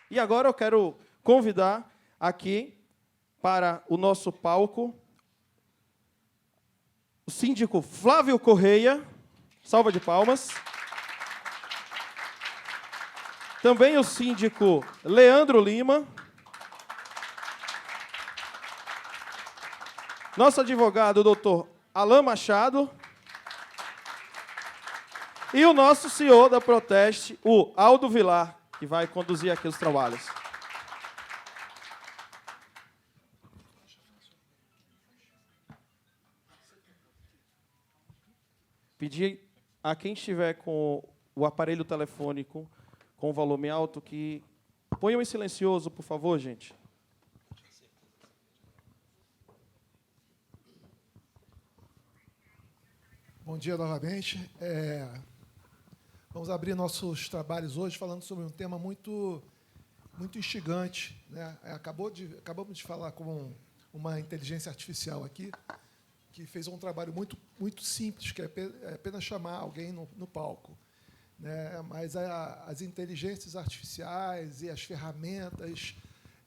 E agora eu quero convidar aqui para o nosso palco o síndico Flávio Correia. Salva de palmas. Também o síndico Leandro Lima. Nosso advogado, o doutor Alain Machado. E o nosso CEO da Proteste, o Aldo Vilar, que vai conduzir aqui os trabalhos. Pedir a quem estiver com o aparelho telefônico com volume alto que ponham em silencioso, por favor, gente. Bom dia novamente. Vamos abrir nossos trabalhos hoje falando sobre um tema muito instigante, né? Acabamos de falar com uma inteligência artificial aqui, que fez um trabalho muito simples, que é apenas chamar alguém no palco, né? Mas as inteligências artificiais e as ferramentas,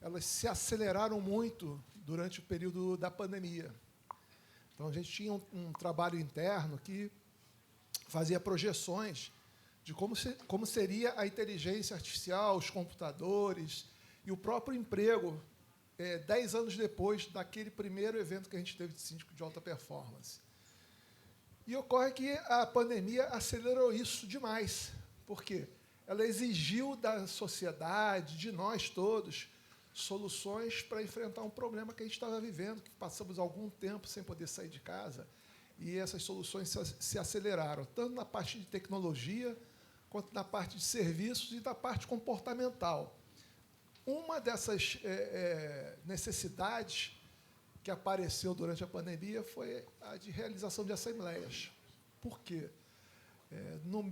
elas se aceleraram muito durante o período da pandemia. Então, a gente tinha um trabalho interno que fazia projeções de como seria a inteligência artificial, os computadores e o próprio emprego 10 anos depois daquele primeiro evento que a gente teve de síndico de alta performance. E ocorre que a pandemia acelerou isso demais. Por quê? Ela exigiu da sociedade, de nós todos, soluções para enfrentar um problema que a gente estava vivendo, que passamos algum tempo sem poder sair de casa, e essas soluções se aceleraram, tanto na parte de tecnologia, quanto na parte de serviços e da parte comportamental. Uma dessas necessidades que apareceu durante a pandemia foi a de realização de assembleias. Por quê? No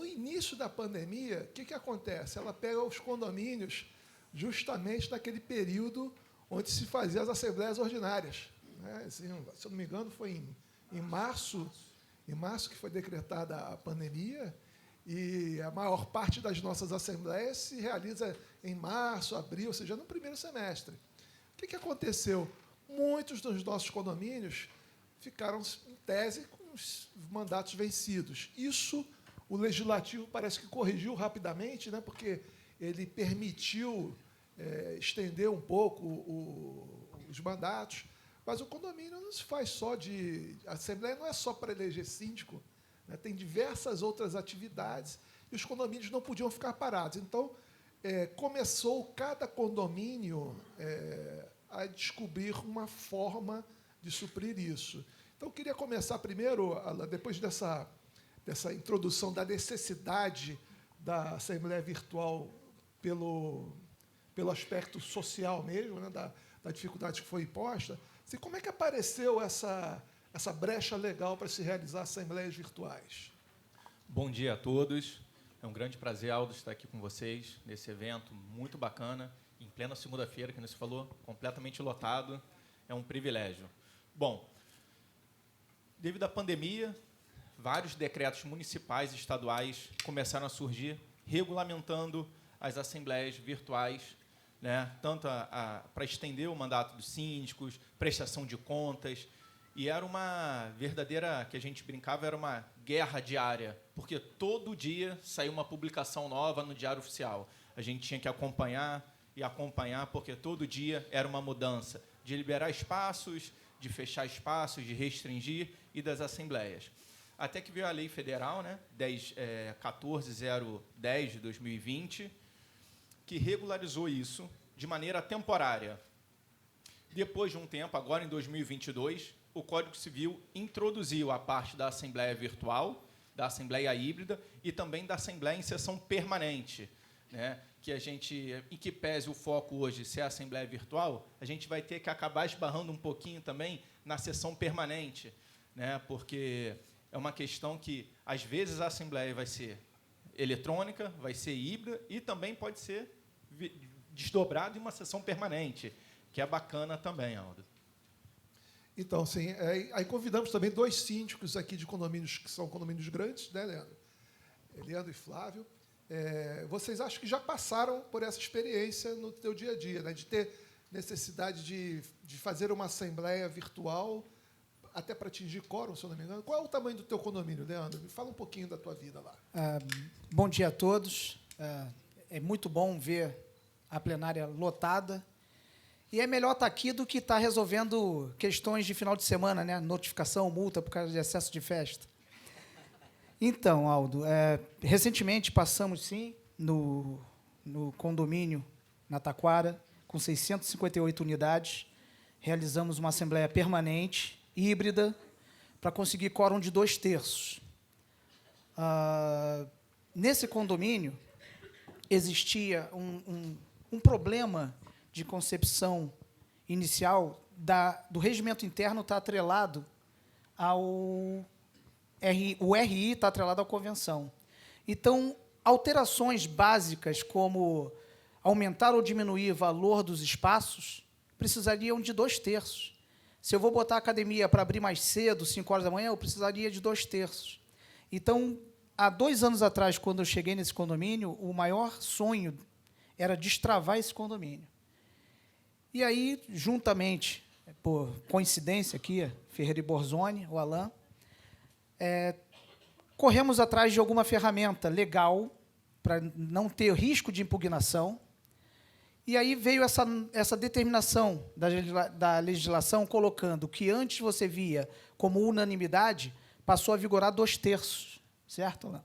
início da pandemia, o que acontece? Ela pega os condomínios justamente naquele período onde se faziam as assembleias ordinárias, né? Assim, se eu não me engano, foi em março que foi decretada a pandemia, e a maior parte das nossas assembleias se realiza em março, abril, ou seja, no primeiro semestre. O que aconteceu? Muitos dos nossos condomínios ficaram, em tese, com os mandatos vencidos. Isso o legislativo parece que corrigiu rapidamente, né, porque ele permitiu estender um pouco os mandatos, mas o condomínio não se faz só de... A Assembleia não é só para eleger síndico, né, tem diversas outras atividades, e os condomínios não podiam ficar parados. Então, começou cada condomínio a descobrir uma forma de suprir isso. Então, eu queria começar primeiro, depois dessa introdução da necessidade da Assembleia Virtual pelo aspecto social mesmo, né, da dificuldade que foi imposta, assim, como é que apareceu essa brecha legal para se realizar assembleias virtuais? Bom dia a todos. É um grande prazer, Aldo, estar aqui com vocês nesse evento muito bacana, em plena segunda-feira, que nos falou, completamente lotado. É um privilégio. Bom, devido à pandemia, vários decretos municipais e estaduais começaram a surgir, regulamentando as assembleias virtuais, né, tanto para estender o mandato dos síndicos, prestação de contas, e era uma verdadeira, que a gente brincava, era uma guerra diária, porque todo dia saía uma publicação nova no Diário Oficial. A gente tinha que acompanhar, porque todo dia era uma mudança de liberar espaços, de fechar espaços, de restringir, e das assembleias. Até que veio a Lei Federal, né, 14.010 de 2020, que regularizou isso de maneira temporária. Depois de um tempo, agora em 2022, o Código Civil introduziu a parte da Assembleia Virtual, da Assembleia Híbrida e também da Assembleia em sessão permanente, né? Que a gente, em que pese o foco hoje ser a Assembleia Virtual, a gente vai ter que acabar esbarrando um pouquinho também na sessão permanente, né? Porque é uma questão que, às vezes, a Assembleia vai ser eletrônica, vai ser híbrida e também pode ser desdobrado em uma sessão permanente, que é bacana também, Aldo. Então, sim, aí convidamos também 2 síndicos aqui de condomínios, que são condomínios grandes, né, Leandro? Leandro e Flávio. vocês acham que já passaram por essa experiência no teu dia a dia, né? De ter necessidade de fazer uma assembleia virtual, até para atingir quórum, se eu não me engano. Qual é o tamanho do teu condomínio, Leandro? Me fala um pouquinho da tua vida lá. Bom dia a todos. É muito bom ver a plenária lotada. E é melhor estar aqui do que estar resolvendo questões de final de semana, né? Notificação, multa por causa de excesso de festa. Então, Aldo, recentemente passamos, sim, no condomínio na Taquara, com 658 unidades. Realizamos uma assembleia permanente, híbrida, para conseguir quórum de 2/3. Nesse condomínio, existia um problema de concepção inicial do regimento interno está atrelado ao RI, o RI está atrelado à convenção. Então, alterações básicas como aumentar ou diminuir o valor dos espaços precisariam de 2/3. Se eu vou botar a academia para abrir mais cedo, 5 horas da manhã, eu precisaria de 2/3. Então, há 2 anos atrás, quando eu cheguei nesse condomínio, o maior sonho era destravar esse condomínio. E aí, juntamente, por coincidência aqui, Ferreira e Borzoni, o Alain, corremos atrás de alguma ferramenta legal para não ter risco de impugnação. E aí veio essa determinação da legislação colocando que antes você via como unanimidade, passou a vigorar 2/3, certo, Alain?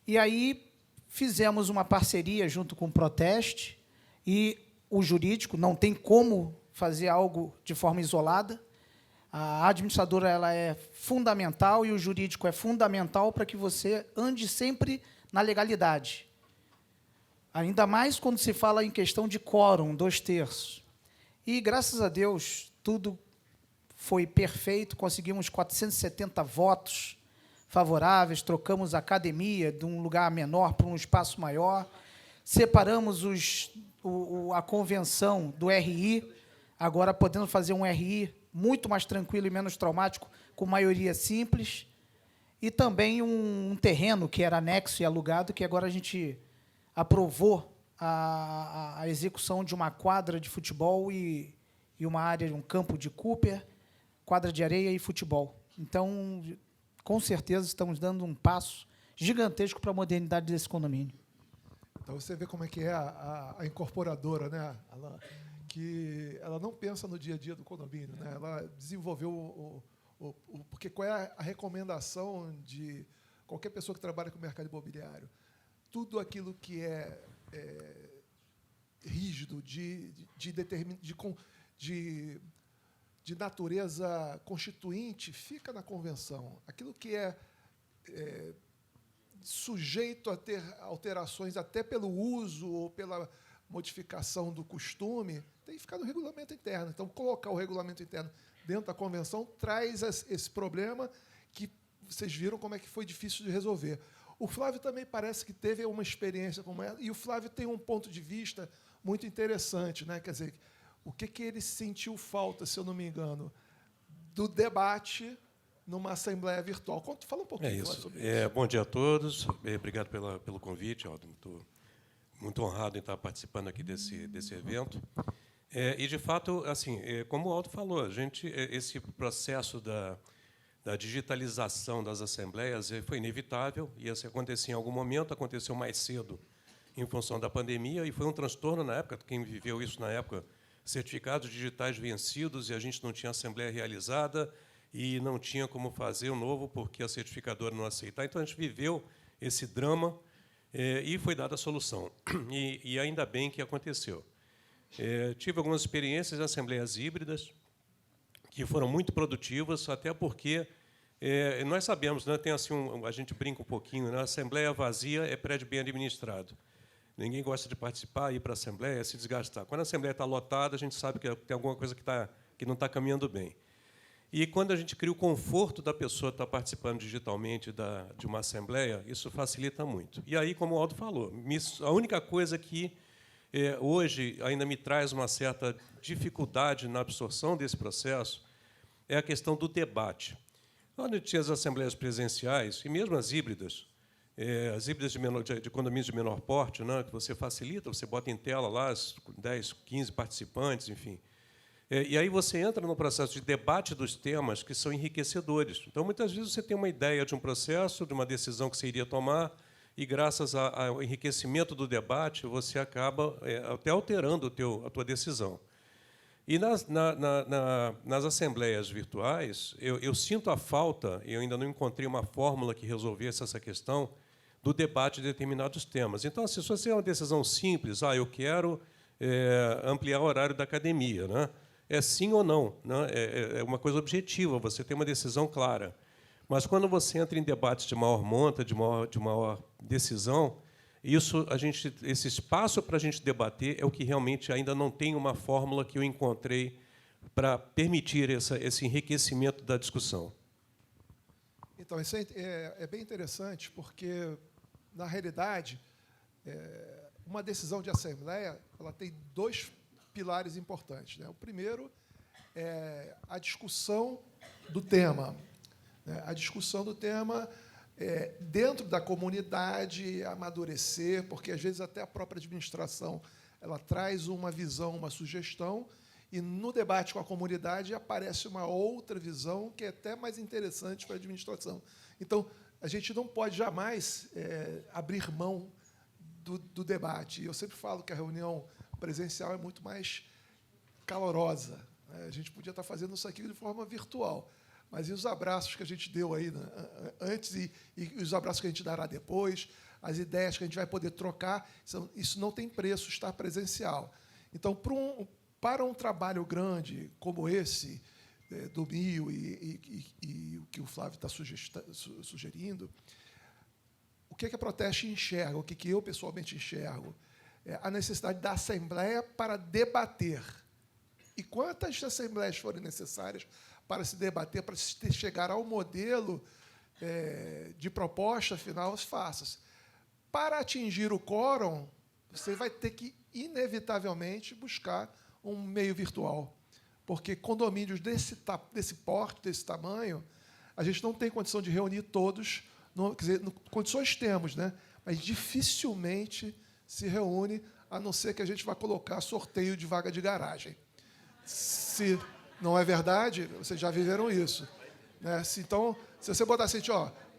E aí fizemos uma parceria junto com o Proteste e o jurídico, não tem como fazer algo de forma isolada. A administradora ela é fundamental e o jurídico é fundamental para que você ande sempre na legalidade. Ainda mais quando se fala em questão de quórum, 2/3. E, graças a Deus, tudo foi perfeito, conseguimos 470 votos favoráveis, trocamos a academia de um lugar menor para um espaço maior, separamos a convenção do RI, agora podendo fazer um RI muito mais tranquilo e menos traumático, com maioria simples, e também um terreno que era anexo e alugado, que agora a gente aprovou a execução de uma quadra de futebol e uma área, um campo de Cooper, quadra de areia e futebol. Então, com certeza, estamos dando um passo gigantesco para a modernidade desse condomínio. Então, você vê como é que é a incorporadora, né, Alain? Que ela não pensa no dia a dia do condomínio, né? Ela desenvolveu porque qual é a recomendação de qualquer pessoa que trabalha com o mercado imobiliário? Tudo aquilo que é rígido, de natureza constituinte, fica na convenção. Aquilo que é sujeito a ter alterações até pelo uso ou pela modificação do costume, tem que ficar no regulamento interno. Então, colocar o regulamento interno dentro da convenção traz esse problema que vocês viram como é que foi difícil de resolver. O Flávio também parece que teve uma experiência como essa, e o Flávio tem um ponto de vista muito interessante, né? Quer dizer, o que ele sentiu falta, se eu não me engano, do debate numa assembleia virtual. Fala um pouquinho sobre isso. Bom dia a todos. Obrigado pelo convite, Aldo. Muito honrado em estar participando aqui desse evento. E, de fato, assim, como o Aldo falou, esse processo da digitalização das assembleias foi inevitável, ia acontecer em algum momento, aconteceu mais cedo em função da pandemia, e foi um transtorno na época, quem viveu isso na época, certificados digitais vencidos, e a gente não tinha assembleia realizada, e não tinha como fazer o novo, porque a certificadora não aceitava. Então, a gente viveu esse drama, e foi dada a solução. E ainda bem que aconteceu. Tive algumas experiências em assembleias híbridas, que foram muito produtivas, até porque nós sabemos, né, tem assim a gente brinca um pouquinho, né, a assembleia vazia é prédio bem administrado. Ninguém gosta de participar, ir para a assembleia, se desgastar. Quando a assembleia está lotada, a gente sabe que tem alguma coisa que não está caminhando bem. E, quando a gente cria o conforto da pessoa estar participando digitalmente de uma assembleia, isso facilita muito. E aí, como o Aldo falou, a única coisa que hoje ainda me traz uma certa dificuldade na absorção desse processo é a questão do debate. Quando tinha as assembleias presenciais, e mesmo as híbridas, as híbridas de condomínios de menor porte, né, que você facilita, você bota em tela lá 10, 15 participantes, enfim. E aí você entra no processo de debate dos temas que são enriquecedores. Então, muitas vezes, você tem uma ideia de um processo, de uma decisão que você iria tomar, e, graças ao enriquecimento do debate, você acaba até alterando a tua decisão. E nas assembleias virtuais, eu sinto a falta, e eu ainda não encontrei uma fórmula que resolvesse essa questão, do debate de determinados temas. Então, assim, se você é uma decisão simples, eu quero ampliar o horário da academia, né? É sim ou não, né? É uma coisa objetiva, você tem uma decisão clara. Mas, quando você entra em debates de maior monta, de maior decisão, esse espaço para a gente debater é o que realmente ainda não tem uma fórmula que eu encontrei para permitir esse enriquecimento da discussão. Então, isso é bem interessante, porque, na realidade, uma decisão de assembleia ela tem dois pilares importantes, né? O primeiro é a discussão do tema. Né? A discussão do tema dentro da comunidade, amadurecer, porque, às vezes, até a própria administração ela traz uma visão, uma sugestão, e, no debate com a comunidade, aparece uma outra visão que é até mais interessante para a administração. Então, a gente não pode jamais abrir mão do debate. Eu sempre falo que a reunião presencial é muito mais calorosa, né? A gente podia estar fazendo isso aqui de forma virtual, mas e os abraços que a gente deu aí, né, antes e os abraços que a gente dará depois, as ideias que a gente vai poder trocar, isso não tem preço, estar presencial. Então, para um trabalho grande como esse, do MIO e o que o Flávio está sugerindo, o que a Proteste enxerga, o que eu pessoalmente enxergo, é a necessidade da Assembleia para debater. E quantas assembleias forem necessárias para se debater, para se chegar ao modelo de proposta final, faça-se. Para atingir o quórum, você vai ter que, inevitavelmente, buscar um meio virtual. Porque condomínios desse porte, desse tamanho, a gente não tem condição de reunir todos. Quer dizer, condições temos, né? Mas dificilmente se reúne, a não ser que a gente vá colocar sorteio de vaga de garagem. Se não é verdade, vocês já viveram isso, né? Então, se você botar assim,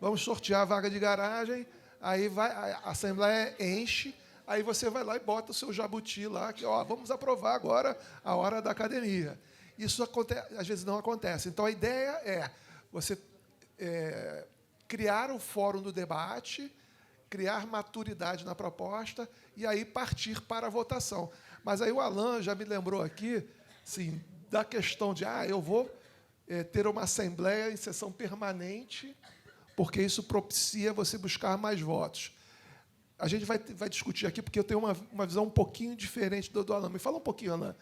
vamos sortear a vaga de garagem, aí a Assembleia enche, aí você vai lá e bota o seu jabuti lá, que vamos aprovar agora a hora da academia. Isso às vezes não acontece. Então, a ideia é você criar o fórum do debate, criar maturidade na proposta e aí partir para a votação. Mas aí o Alan já me lembrou aqui, sim, da questão de eu vou ter uma assembleia em sessão permanente, porque isso propicia você buscar mais votos. A gente vai discutir aqui, porque eu tenho uma visão um pouquinho diferente do Alan. Me fala um pouquinho, Alan,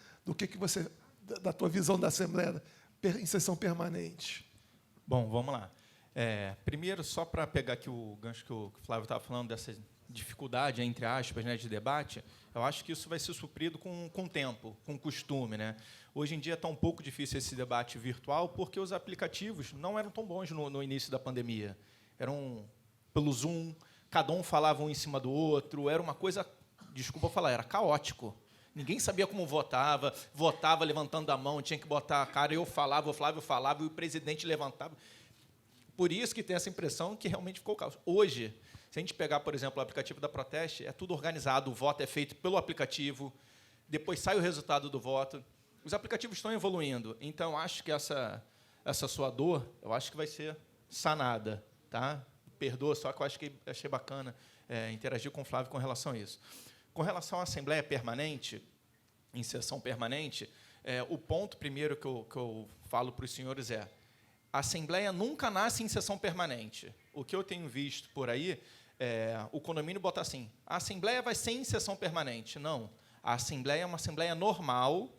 da tua visão da assembleia em sessão permanente. Bom, vamos lá. Primeiro, só para pegar aqui o gancho que o Flávio estava falando, dessa dificuldade, entre aspas, né, de debate, eu acho que isso vai ser suprido com o tempo, com o costume, né? Hoje em dia está um pouco difícil esse debate virtual, porque os aplicativos não eram tão bons no início da pandemia. Eram pelo Zoom, cada um falava um em cima do outro, era uma coisa, desculpa falar, era caótico. Ninguém sabia como votava levantando a mão, tinha que botar a cara, eu falava, o Flávio falava, e o presidente levantava. Por isso que tem essa impressão que realmente ficou caos. Hoje, se a gente pegar, por exemplo, o aplicativo da Proteste, é tudo organizado, o voto é feito pelo aplicativo, depois sai o resultado do voto. Os aplicativos estão evoluindo, então acho que essa sua dor, eu acho que vai ser sanada, tá? Perdoa, só que eu acho que achei bacana interagir com o Flávio com relação a isso. Com relação à Assembleia Permanente, em sessão permanente, o ponto primeiro que eu falo para os senhores a Assembleia nunca nasce em sessão permanente. O que eu tenho visto por aí, o condomínio bota assim, a Assembleia vai ser em sessão permanente. Não, a Assembleia é uma Assembleia normal,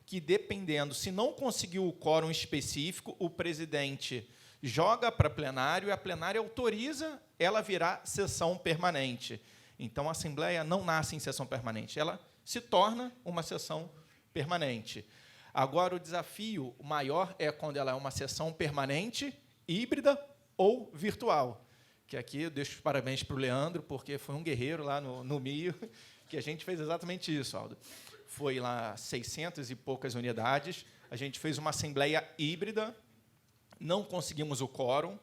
que, dependendo, se não conseguiu o quórum específico, o presidente joga para plenário e a plenária autoriza ela virar sessão permanente. Então, a Assembleia não nasce em sessão permanente, ela se torna uma sessão permanente. Agora, o desafio maior é quando ela é uma sessão permanente, híbrida ou virtual, que aqui eu deixo os parabéns para o Leandro, porque foi um guerreiro lá no MIO, que a gente fez exatamente isso, Aldo. Foi lá 600 e poucas unidades, a gente fez uma assembleia híbrida, não conseguimos o quórum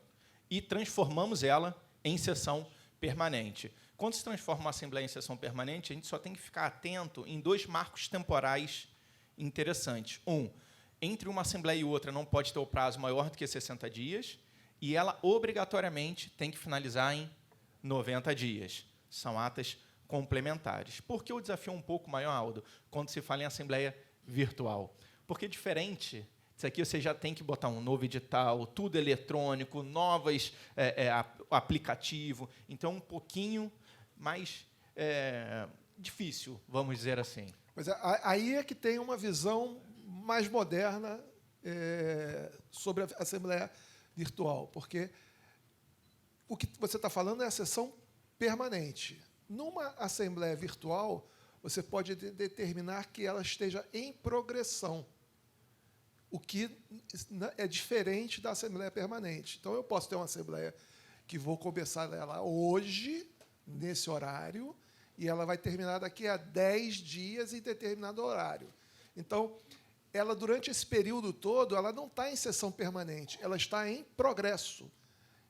e transformamos ela em sessão permanente. Quando se transforma uma assembleia em sessão permanente, a gente só tem que ficar atento em 2 marcos temporais interessantes. Entre uma assembleia e outra não pode ter o prazo maior do que 60 dias e ela, obrigatoriamente, tem que finalizar em 90 dias. São atas complementares. Por que o desafio é um pouco maior, Aldo, quando se fala em assembleia virtual? Porque, diferente, isso aqui você já tem que botar um novo edital, tudo eletrônico, novos aplicativo. Então, um pouquinho mais difícil, vamos dizer assim. Mas aí é que tem uma visão mais moderna sobre a Assembleia Virtual, porque o que você está falando é a sessão permanente. Numa Assembleia Virtual, você pode determinar que ela esteja em progressão, o que é diferente da Assembleia Permanente. Então, eu posso ter uma Assembleia que vou começar ela hoje, nesse horário, e ela vai terminar daqui a 10 dias em determinado horário. Então, ela, durante esse período todo, ela não está em sessão permanente, ela está em progresso.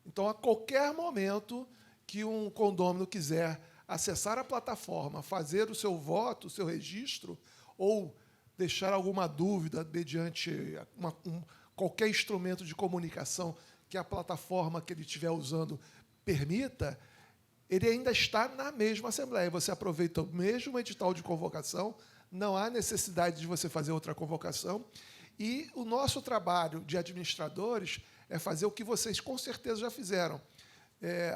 Então, a qualquer momento que um condômino quiser acessar a plataforma, fazer o seu voto, o seu registro, ou deixar alguma dúvida mediante qualquer instrumento de comunicação que a plataforma que ele estiver usando permita, ele ainda está na mesma Assembleia. Você aproveita o mesmo edital de convocação, não há necessidade de você fazer outra convocação. E o nosso trabalho de administradores é fazer o que vocês, com certeza, já fizeram.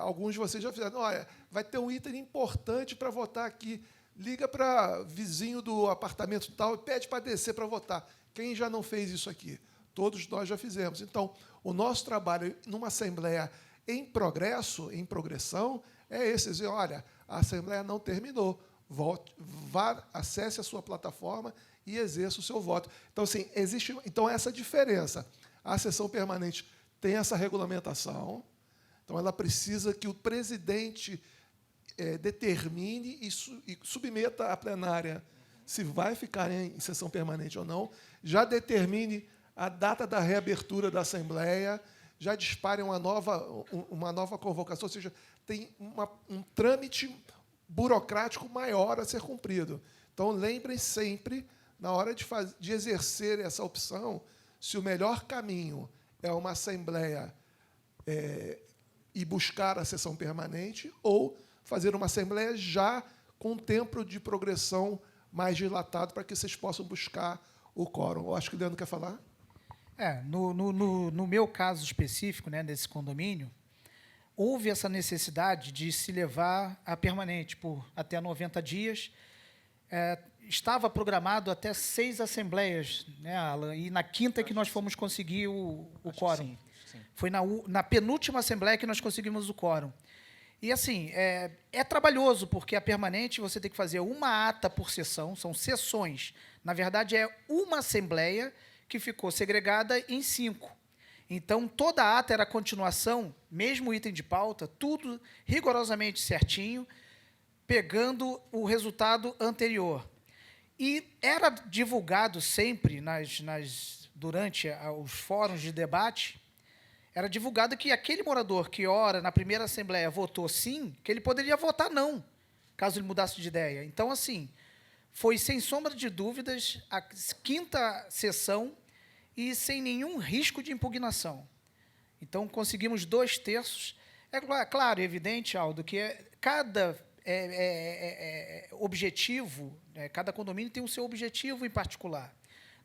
Alguns de vocês já fizeram. Olha, vai ter um item importante para votar aqui. Liga para vizinho do apartamento tal e pede para descer para votar. Quem já não fez isso aqui? Todos nós já fizemos. Então, o nosso trabalho numa Assembleia em progresso, em progressão, é esse. Dizer, olha, a Assembleia não terminou. Volte, vá, acesse a sua plataforma e exerça o seu voto. Então, assim, existe essa diferença. A sessão permanente tem essa regulamentação, então ela precisa que o presidente determine e submeta à plenária se vai ficar em sessão permanente ou não, já determine a data da reabertura da Assembleia, já dispare uma nova convocação, ou seja, tem um trâmite burocrático maior a ser cumprido. Então, lembrem sempre, na hora de exercer essa opção, se o melhor caminho é uma Assembleia e buscar a sessão permanente, ou fazer uma Assembleia já com um tempo de progressão mais dilatado para que vocês possam buscar o quórum. Eu acho que o Leandro quer falar. No meu caso específico, né, desse condomínio, houve essa necessidade de se levar a permanente por até 90 dias. Estava programado até 6 assembleias, né, Alan? E na quinta que nós fomos conseguir o quórum. Sim. Foi na penúltima assembleia que nós conseguimos o quórum. E, assim, é trabalhoso, porque a permanente você tem que fazer uma ata por sessão, são sessões. Na verdade, é uma assembleia que ficou segregada em 5. Então, toda a ata era a continuação, mesmo o item de pauta, tudo rigorosamente certinho, pegando o resultado anterior. E era divulgado sempre, durante os fóruns de debate, era divulgado que aquele morador que, ora, na primeira assembleia, votou sim, que ele poderia votar não, caso ele mudasse de ideia. Então, assim, foi, sem sombra de dúvidas, a quinta sessão e sem nenhum risco de impugnação. Então, conseguimos 2/3. É claro, é evidente, Aldo, que cada objetivo, cada condomínio tem o seu objetivo em particular.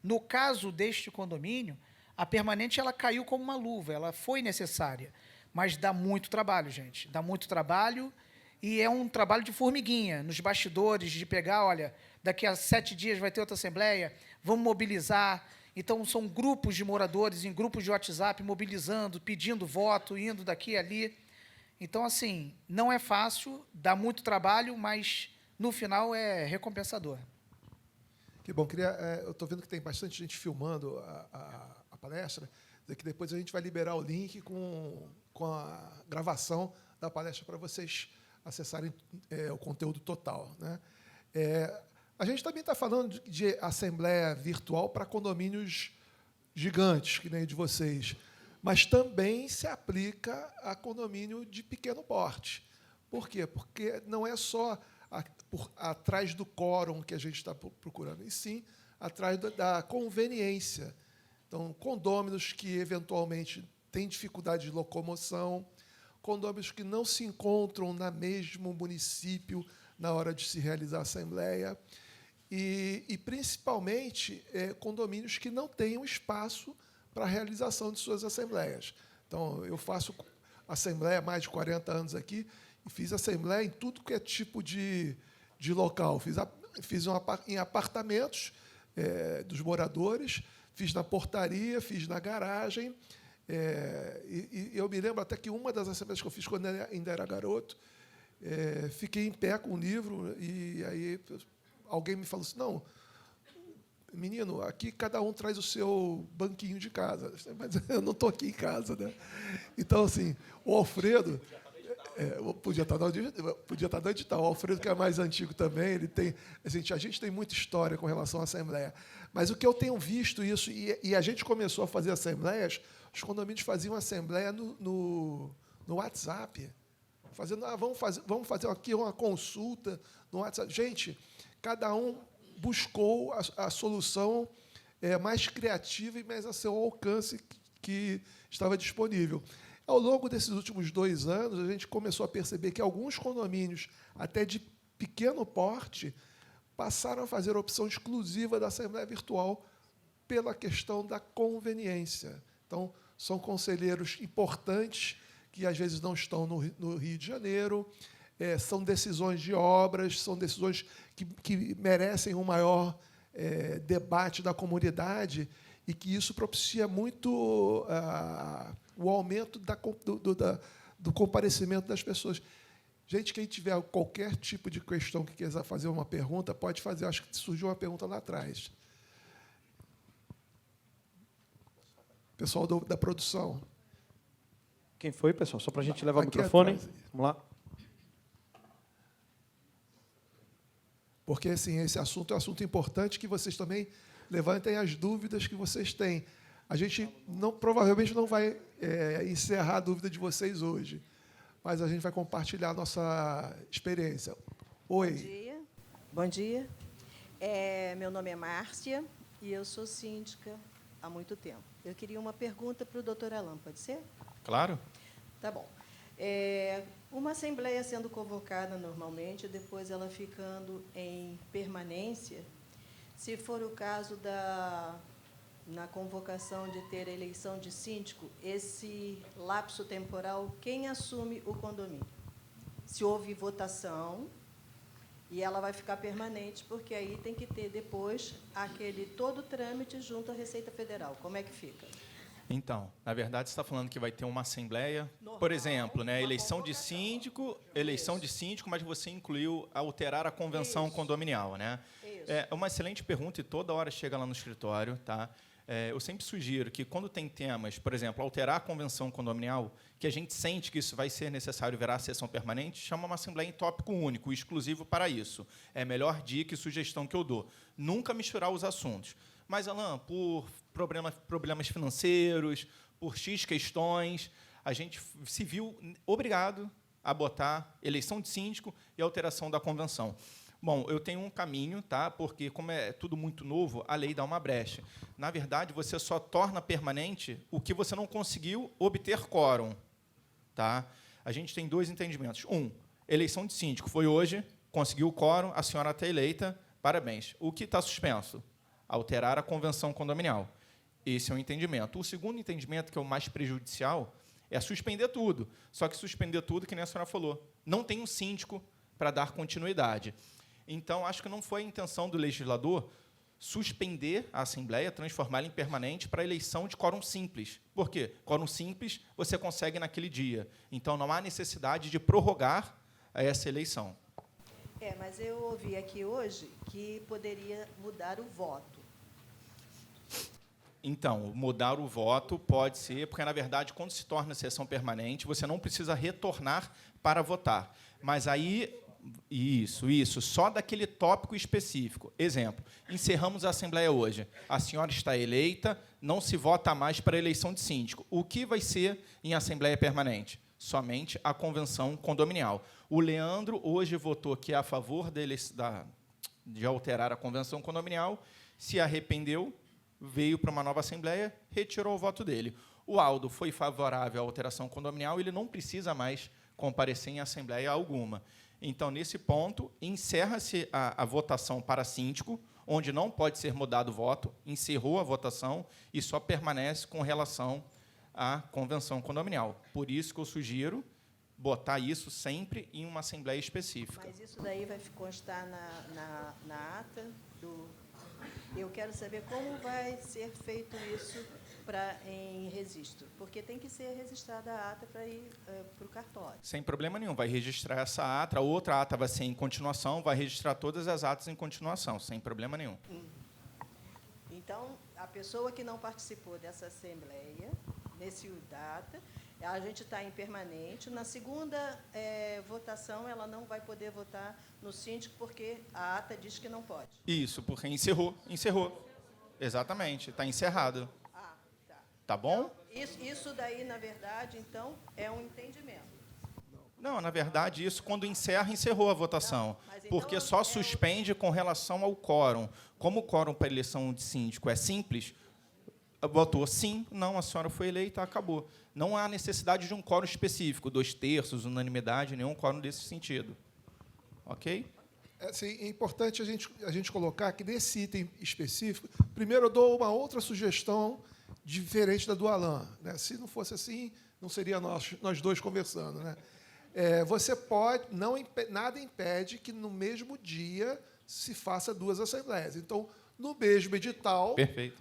No caso deste condomínio, a permanente ela caiu como uma luva, ela foi necessária, mas dá muito trabalho, gente. Dá muito trabalho e é um trabalho de formiguinha, nos bastidores, de pegar, olha, daqui a 7 dias vai ter outra assembleia, vamos mobilizar. Então, são grupos de moradores, em grupos de WhatsApp, mobilizando, pedindo voto, indo daqui e ali. Então, assim, não é fácil, dá muito trabalho, mas, no final, é recompensador. Que bom. Eu estou vendo que tem bastante gente filmando a palestra, que depois a gente vai liberar o link com a gravação da palestra para vocês acessarem o conteúdo total, né? A gente também está falando de assembleia virtual para condomínios gigantes, que nem o de vocês, mas também se aplica a condomínio de pequeno porte. Por quê? Porque não é só atrás do quórum que a gente está procurando, e sim atrás da conveniência. Então, condôminos que, eventualmente, têm dificuldade de locomoção, condôminos que não se encontram no mesmo município na hora de se realizar a assembleia, e principalmente, condomínios que não tenham espaço para a realização de suas assembleias. Então, eu faço assembleia há mais de 40 anos aqui, e fiz assembleia em tudo que é tipo de local. Fiz em apartamentos dos moradores, fiz na portaria, fiz na garagem. E eu me lembro até que uma das assembleias que eu fiz quando ainda era garoto, fiquei em pé com o livro, e aí alguém me falou assim, não, menino, aqui cada um traz o seu banquinho de casa. Mas eu não estou aqui em casa, né? Então, assim, o Alfredo... podia estar no edital. O Alfredo, que é mais antigo também, ele tem... A gente tem muita história com relação à Assembleia. Mas o que eu tenho visto isso, e a gente começou a fazer assembleias, os condomínios faziam assembleia no WhatsApp. Vamos fazer aqui uma consulta no WhatsApp. Gente, cada um buscou a solução mais criativa e mais a seu alcance que estava disponível. Ao longo desses últimos 2 anos, a gente começou a perceber que alguns condomínios, até de pequeno porte, passaram a fazer a opção exclusiva da Assembleia Virtual pela questão da conveniência. Então, são conselheiros importantes que, às vezes, não estão no Rio de Janeiro, são decisões de obras, são decisões que merecem um maior debate da comunidade, e que isso propicia muito o aumento do comparecimento das pessoas. Gente, quem tiver qualquer tipo de questão que quiser fazer uma pergunta, pode fazer. Acho que surgiu uma pergunta lá atrás. Pessoal da produção. Quem foi, pessoal? Só para a gente levar o Aqui microfone. atrás. Vamos lá. Porque, assim, esse assunto é um assunto importante, que vocês também levantem as dúvidas que vocês têm. A gente provavelmente não vai encerrar a dúvida de vocês hoje, mas a gente vai compartilhar a nossa experiência. Oi. Bom dia. Bom dia. Meu nome é Márcia e eu sou síndica há muito tempo. Eu queria uma pergunta para o doutor Alain, pode ser? Claro. Tá bom. Uma assembleia sendo convocada normalmente, depois ela ficando em permanência, se for o caso na convocação de ter a eleição de síndico, esse lapso temporal, quem assume o condomínio? Se houve votação, e ela vai ficar permanente, porque aí tem que ter depois todo o trâmite junto à Receita Federal. Como é que fica? Então, na verdade, você está falando que vai ter uma assembleia, Normal, por exemplo, né, uma eleição de convocação. síndico, mas você incluiu alterar a convenção Isso. condominial, né? Isso. É uma excelente pergunta e toda hora chega lá no escritório, tá? Eu sempre sugiro que, quando tem temas, por exemplo, alterar a convenção condominial, que a gente sente que isso vai ser necessário virar a sessão permanente, chama uma assembleia em tópico único, exclusivo para isso. É a melhor dica e sugestão que eu dou. Nunca misturar os assuntos. Mas, Alain, por problemas financeiros, por X questões, a gente se viu obrigado a botar eleição de síndico e alteração da convenção. Bom, eu tenho um caminho, tá? Porque, como é tudo muito novo, a lei dá uma brecha. Na verdade, você só torna permanente o que você não conseguiu obter quórum. Tá? A gente tem 2 entendimentos. Eleição de síndico foi hoje, conseguiu o quórum, a senhora está eleita, parabéns. O que está suspenso? Alterar a convenção condominial. Esse é o entendimento. O segundo entendimento, que é o mais prejudicial, é suspender tudo. Só que suspender tudo, que nem a senhora falou, não tem um síndico para dar continuidade. Então, acho que não foi a intenção do legislador suspender a Assembleia, transformá-la em permanente para a eleição de quórum simples. Por quê? Quórum simples você consegue naquele dia. Então, não há necessidade de prorrogar essa eleição. Mas eu ouvi aqui hoje que poderia mudar o voto. Então, mudar o voto pode ser, porque, na verdade, quando se torna sessão permanente, você não precisa retornar para votar. Mas aí, isso, só daquele tópico específico. Exemplo, encerramos a Assembleia hoje. A senhora está eleita, não se vota mais para a eleição de síndico. O que vai ser em Assembleia Permanente? Somente a convenção condominial. O Leandro hoje votou aqui a favor de alterar a convenção condominial, se arrependeu, veio para uma nova Assembleia, retirou o voto dele. O Aldo foi favorável à alteração condominial, ele não precisa mais comparecer em Assembleia alguma. Então, nesse ponto, encerra-se a votação para síndico, onde não pode ser mudado o voto, encerrou a votação e só permanece com relação à convenção condominial. Por isso que eu sugiro botar isso sempre em uma Assembleia específica. Mas isso daí vai constar na ata do... Eu quero saber como vai ser feito isso em registro, porque tem que ser registrada a ata para ir para o cartório. Sem problema nenhum, vai registrar essa ata, a outra ata vai ser em continuação, vai registrar todas as atas em continuação, sem problema nenhum. Então, a pessoa que não participou dessa Assembleia, nesse data, a gente está em permanente. Na segunda votação, ela não vai poder votar no síndico, porque a ata diz que não pode. Isso, porque encerrou. Exatamente, está encerrado. Ah, tá. Tá bom? Isso daí, na verdade, então, é um entendimento. Não, na verdade, isso quando encerrou a votação. Mas então Porque só suspende com relação ao quórum. Como o quórum para eleição de síndico é simples, votou sim, não, a senhora foi eleita, acabou. Não há necessidade de um quórum específico, 2/3, unanimidade, nenhum quórum desse sentido. Ok? É importante a gente colocar que, nesse item específico, primeiro eu dou uma outra sugestão diferente da do Alain. Né? Se não fosse assim, não seria nós dois conversando. Né? Você pode, nada impede que, no mesmo dia, se faça 2 assembleias. Então, no mesmo edital,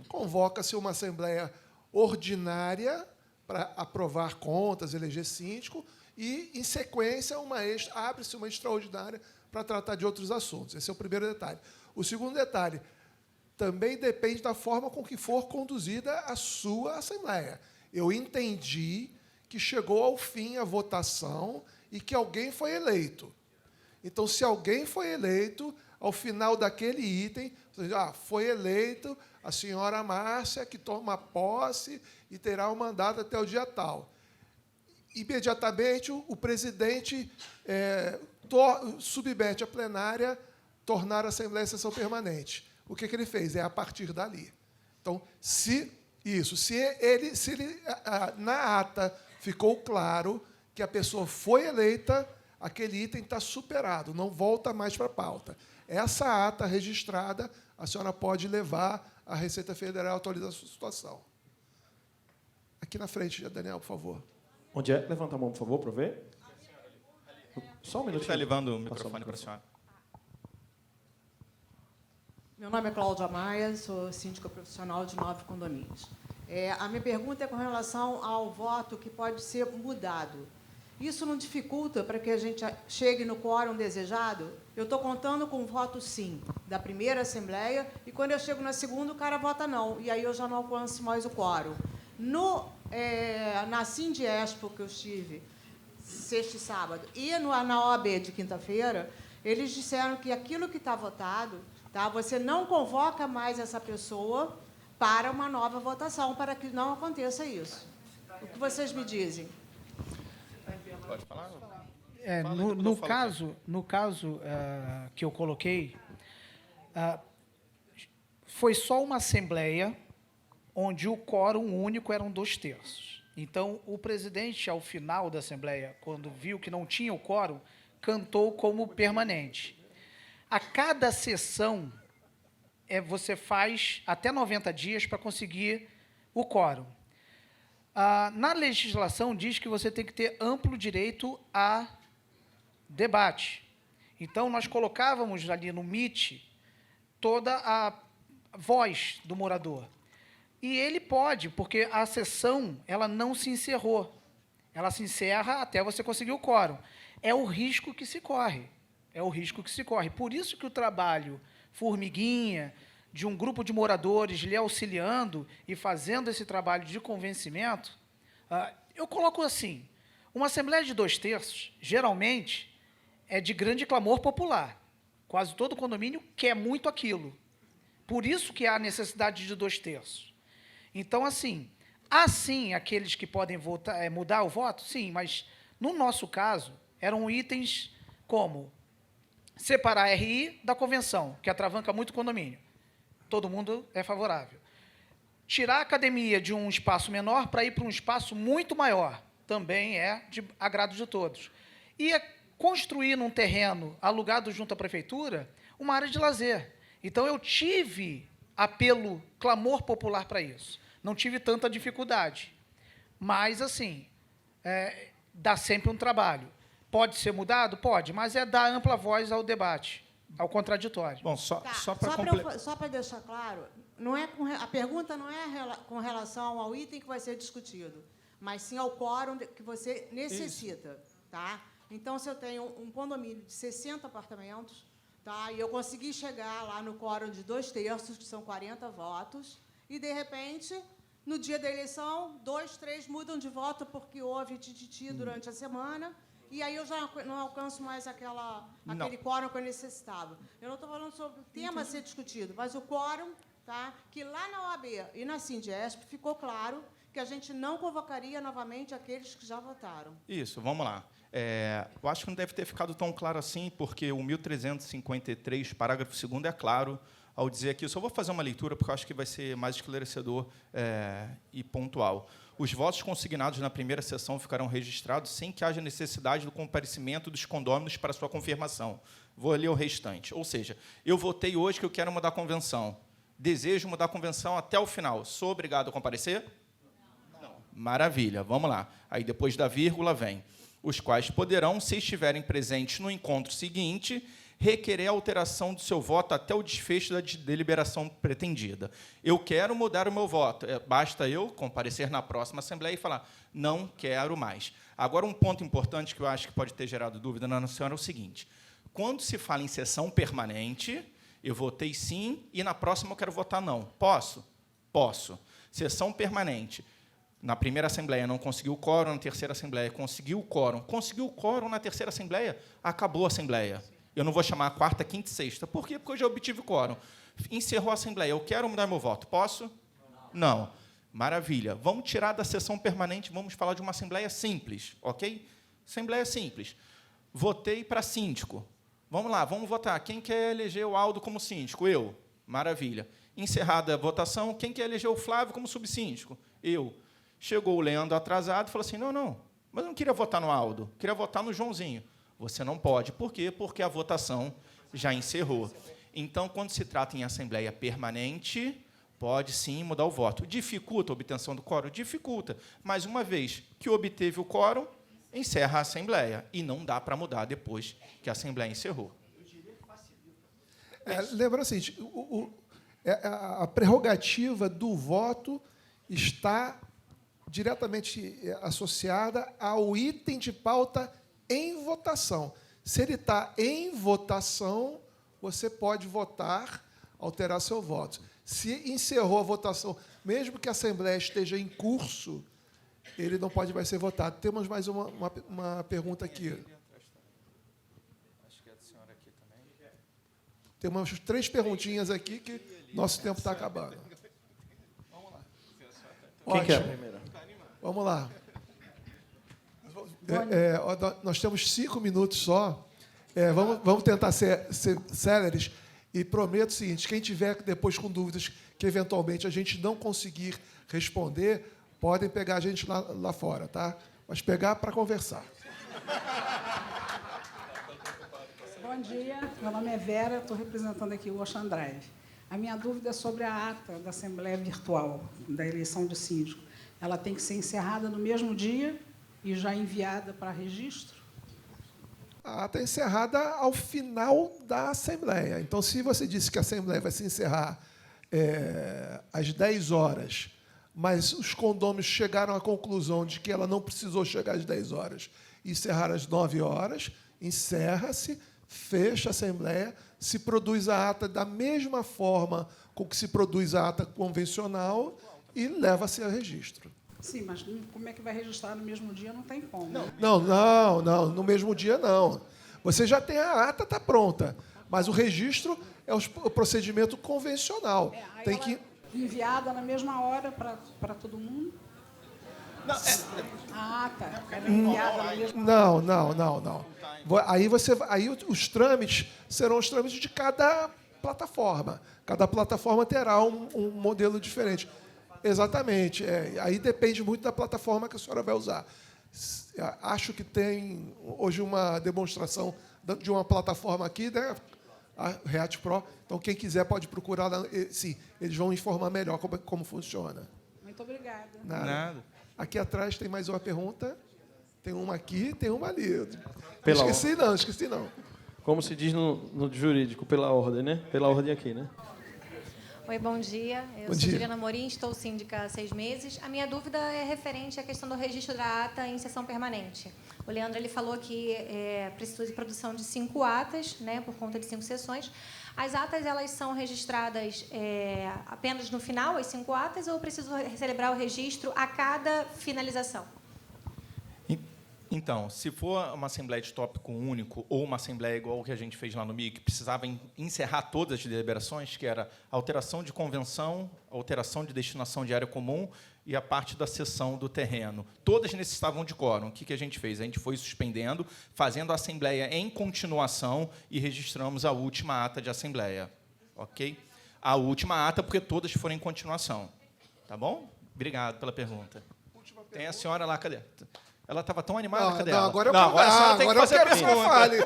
convoca-se uma assembleia ordinária para aprovar contas, eleger síndico, e, em sequência, abre-se uma extraordinária para tratar de outros assuntos. Esse é o primeiro detalhe. O segundo detalhe também depende da forma com que for conduzida a sua assembleia. Eu entendi que chegou ao fim a votação e que alguém foi eleito. Então, se alguém foi eleito, ao final daquele item, foi eleito a senhora Márcia, que toma posse e terá um mandato até o dia tal. Imediatamente, o presidente submete à plenária tornar a Assembleia em sessão permanente. O que ele fez? É a partir dali. Então, se na ata ficou claro que a pessoa foi eleita, aquele item está superado, não volta mais para a pauta. Essa ata registrada, a senhora pode levar à Receita Federal e atualizar a sua situação. Aqui na frente, Daniel, por favor. Onde é? Levanta a mão, por favor, para ver. Só um minutinho. Está levando o microfone para a senhora. Meu nome é Cláudia Maia, sou síndica profissional de 9 condomínios. A minha pergunta é com relação ao voto que pode ser mudado. Isso não dificulta para que a gente chegue no quórum desejado? Eu estou contando com o voto sim da primeira Assembleia, e quando eu chego na segunda, o cara vota não, e aí eu já não alcanço mais o quórum. Na Sindiespo, que eu estive sexta e sábado, e na OAB de quinta-feira, eles disseram que aquilo que está votado, você não convoca mais essa pessoa para uma nova votação, para que não aconteça isso. O que vocês me dizem? Pode falar? No caso que eu coloquei, foi só uma assembleia onde o quórum único eram 2/3. Então, o presidente, ao final da assembleia, quando viu que não tinha o quórum, cantou como permanente. A cada sessão, você faz até 90 dias para conseguir o quórum. Na legislação, diz que você tem que ter amplo direito a debate. Então, nós colocávamos ali no MIT toda a voz do morador. E ele pode, porque a sessão ela não se encerrou. Ela se encerra até você conseguir o quórum. É o risco que se corre. Por isso que o trabalho formiguinha, de um grupo de moradores lhe auxiliando e fazendo esse trabalho de convencimento, eu coloco assim, uma Assembleia de 2/3, geralmente, é de grande clamor popular. Quase todo condomínio quer muito aquilo. Por isso que há necessidade de 2/3. Então, assim, há sim aqueles que podem votar, mudar o voto, sim, mas, no nosso caso, eram itens como separar a RI da convenção, que atravanca muito o condomínio. Todo mundo é favorável. Tirar a academia de um espaço menor para ir para um espaço muito maior, também é de agrado de todos. E construir num terreno alugado junto à prefeitura uma área de lazer. Então, eu tive apelo, clamor popular para isso. Não tive tanta dificuldade. Mas, assim, dá sempre um trabalho. Pode ser mudado? Pode, mas é dar ampla voz ao debate, ao contraditório. Bom, só para Só para deixar claro, não é a pergunta não é com relação ao item que vai ser discutido, mas sim ao quórum que você necessita. Tá? Então, se eu tenho um condomínio de 60 apartamentos, tá, e eu consegui chegar lá no quórum de 2/3, que são 40 votos, e, de repente, no dia da eleição, 2, 3 mudam de voto porque houve tititi durante a semana, e aí eu já não alcanço mais aquele quórum que eu necessitava. Eu não estou falando sobre o tema a ser discutido, mas o quórum, tá, que lá na OAB e na Sindiesp ficou claro que a gente não convocaria novamente aqueles que já votaram. Isso, vamos lá. Eu acho que não deve ter ficado tão claro assim, porque o 1353, parágrafo 2º, é claro ao dizer aqui. Eu só vou fazer uma leitura, porque eu acho que vai ser mais esclarecedor e pontual. Os votos consignados na primeira sessão ficarão registrados sem que haja necessidade do comparecimento dos condôminos para sua confirmação. Vou ler o restante. Ou seja, eu votei hoje que eu quero mudar a convenção. Desejo mudar a convenção até o final. Sou obrigado a comparecer? Não. Maravilha, vamos lá. Aí, depois da vírgula, vem. Os quais poderão, se estiverem presentes no encontro seguinte, requerer a alteração do seu voto até o desfecho da deliberação pretendida. Eu quero mudar o meu voto. Basta eu comparecer na próxima Assembleia e falar, não quero mais. Agora, um ponto importante que eu acho que pode ter gerado dúvida na senhora é o seguinte. Quando se fala em sessão permanente, eu votei sim e na próxima eu quero votar não. Posso? Posso. Sessão permanente. Na primeira Assembleia não conseguiu o quórum, na terceira Assembleia conseguiu o quórum. Conseguiu o quórum na terceira Assembleia, acabou a Assembleia. Eu não vou chamar a quarta, quinta e sexta. Por quê? Porque eu já obtive o quórum. Encerrou a Assembleia. Eu quero mudar meu voto. Posso? Não. Maravilha. Vamos tirar da sessão permanente, vamos falar de uma Assembleia simples, ok? Assembleia simples. Votei para síndico. Vamos lá, vamos votar. Quem quer eleger o Aldo como síndico? Eu. Maravilha. Encerrada a votação, quem quer eleger o Flávio como subsíndico? Eu. Chegou o Leandro atrasado e falou assim, não, mas eu não queria votar no Aldo, queria votar no Joãozinho. Você não pode. Por quê? Porque a votação já encerrou. Então, quando se trata em assembleia permanente, pode, sim, mudar o voto. Dificulta a obtenção do quórum? Dificulta. Mas, uma vez que obteve o quórum, encerra a assembleia. E não dá para mudar depois que a assembleia encerrou. Lembrando o seguinte, a prerrogativa do voto está diretamente associada ao item de pauta em votação. Se ele está em votação, você pode votar, alterar seu voto. Se encerrou a votação, mesmo que a Assembleia esteja em curso, ele não pode mais ser votado. Temos mais uma pergunta aqui. Acho que é da senhora aqui também. Tem umas 3 perguntinhas aqui que nosso tempo está acabando. Vamos lá. Quem quer a primeira? Vamos lá. Nós temos 5 minutos só. Vamos tentar ser céleres. E prometo o seguinte, quem tiver depois com dúvidas que, eventualmente, a gente não conseguir responder, podem pegar a gente lá fora, tá? Mas pegar para conversar. Bom dia, meu nome é Vera, estou representando aqui o Ocean Drive. A minha dúvida é sobre a ata da Assembleia Virtual, da eleição do síndico. Ela tem que ser encerrada no mesmo dia e já enviada para registro? A ata é encerrada ao final da Assembleia. Então, se você disse que a Assembleia vai se encerrar às 10 horas, mas os condôminos chegaram à conclusão de que ela não precisou chegar às 10 horas e encerrar às 9 horas, encerra-se, fecha a Assembleia, se produz a ata da mesma forma com que se produz a ata convencional e leva-se a registro. Sim, mas como é que vai registrar no mesmo dia? Não tem como. Não, no mesmo dia não. Você já tem a ata, está pronta, mas o registro é o procedimento convencional. Aí Tem ela que enviada na mesma hora para todo mundo? Ah, tá. Ela é enviada na mesma Não. Aí os trâmites serão os trâmites de cada plataforma. Cada plataforma terá um modelo diferente. Exatamente. Aí depende muito da plataforma que a senhora vai usar. Acho que tem hoje uma demonstração de uma plataforma aqui, né? A React Pro. Então, quem quiser pode procurar lá. Sim, eles vão informar melhor como funciona. Muito obrigada. Nada. Aqui atrás tem mais uma pergunta. Tem uma aqui, tem uma ali. Pela Esqueci não. Como se diz no jurídico, pela ordem, né? Pela ordem aqui, né? Oi, bom dia. Eu sou Juliana Morim, estou síndica há 6 meses. A minha dúvida é referente à questão do registro da ata em sessão permanente. O Leandro ele falou que precisa de produção de 5 atas, né, por conta de 5 sessões. As atas elas são registradas apenas no final, as 5 atas, ou eu preciso celebrar o registro a cada finalização? Então, se for uma assembleia de tópico único ou uma assembleia igual que a gente fez lá no MIG, que precisava encerrar todas as deliberações, que era alteração de convenção, alteração de destinação de área comum e a parte da cessão do terreno. Todas necessitavam de quórum. O que a gente fez? A gente foi suspendendo, fazendo a assembleia em continuação e registramos a última ata de assembleia. Ok? A última ata, porque todas foram em continuação. Tá bom? Obrigado pela pergunta. Tem a senhora lá, cadê? Ela estava tão animada, cadê ela? Agora agora a senhora tem que fazer a pergunta. Fale.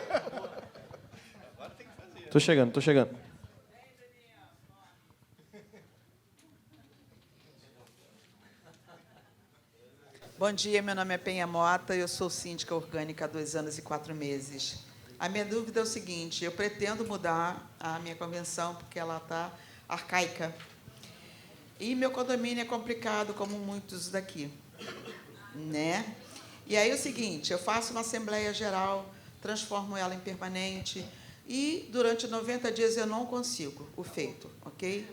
Tô chegando. Bom dia, meu nome é Penha Mota, eu sou síndica orgânica há 2 anos e 4 meses. A minha dúvida é o seguinte, eu pretendo mudar a minha convenção porque ela está arcaica. E meu condomínio é complicado, como muitos daqui, né? E aí é o seguinte, eu faço uma assembleia geral, transformo ela em permanente e durante 90 dias eu não consigo o feito, ok?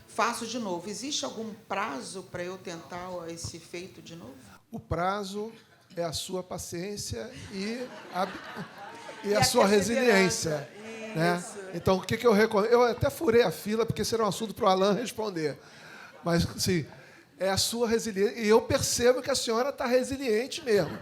Faço de novo. Existe algum prazo para eu tentar esse feito de novo? O prazo é a sua paciência e a sua resiliência. Né? Então, o que eu recomendo? Eu até furei a fila, porque será um assunto para o Alan responder. Mas, sim, é a sua resiliência. E eu percebo que a senhora está resiliente mesmo.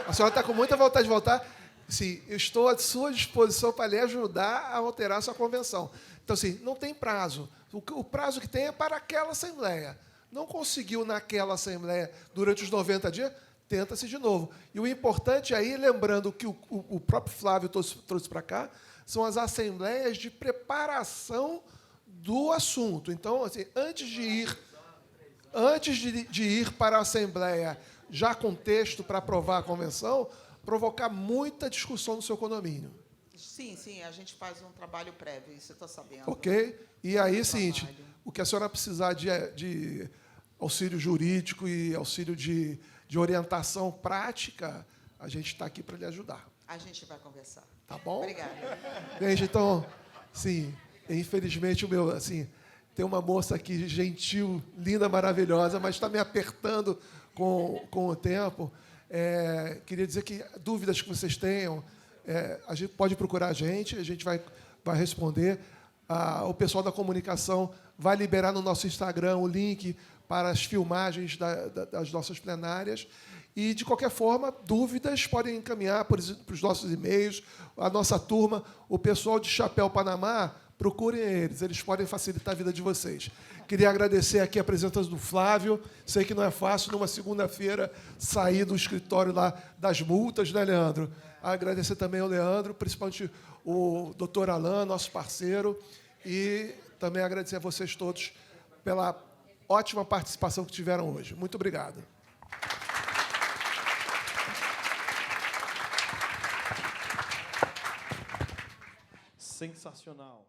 A senhora está com muita vontade de voltar. Sim, eu estou à sua disposição para lhe ajudar a alterar a sua convenção. Então, assim, não tem prazo. O prazo que tem é para aquela assembleia. Não conseguiu naquela assembleia durante os 90 dias, tenta-se de novo. E o importante aí, lembrando que o próprio Flávio trouxe para cá, são as assembleias de preparação do assunto. Então, assim, antes de ir para a Assembleia, já com texto para aprovar a convenção, provocar muita discussão no seu condomínio. Sim, a gente faz um trabalho prévio, isso eu estou sabendo. Ok? E aí, seguinte, o que a senhora precisar de auxílio jurídico e auxílio de orientação prática, a gente está aqui para lhe ajudar. A gente vai conversar. Tá bom? Obrigada. Gente, então, sim, infelizmente, tem uma moça aqui gentil, linda, maravilhosa, mas está me apertando com o tempo. Queria dizer que dúvidas que vocês tenham, a gente pode procurar a gente vai responder. O pessoal da comunicação vai liberar no nosso Instagram o link para as filmagens das nossas plenárias. E, de qualquer forma, dúvidas podem encaminhar para os nossos e-mails. A nossa turma, o pessoal de Chapéu Panamá, procurem eles podem facilitar a vida de vocês. Queria agradecer aqui a presença do Flávio. Sei que não é fácil, numa segunda-feira, sair do escritório lá das multas, né, Leandro? Agradecer também ao Leandro, principalmente o doutor Alan, nosso parceiro, e também agradecer a vocês todos pela ótima participação que tiveram hoje. Muito obrigado. Sensacional.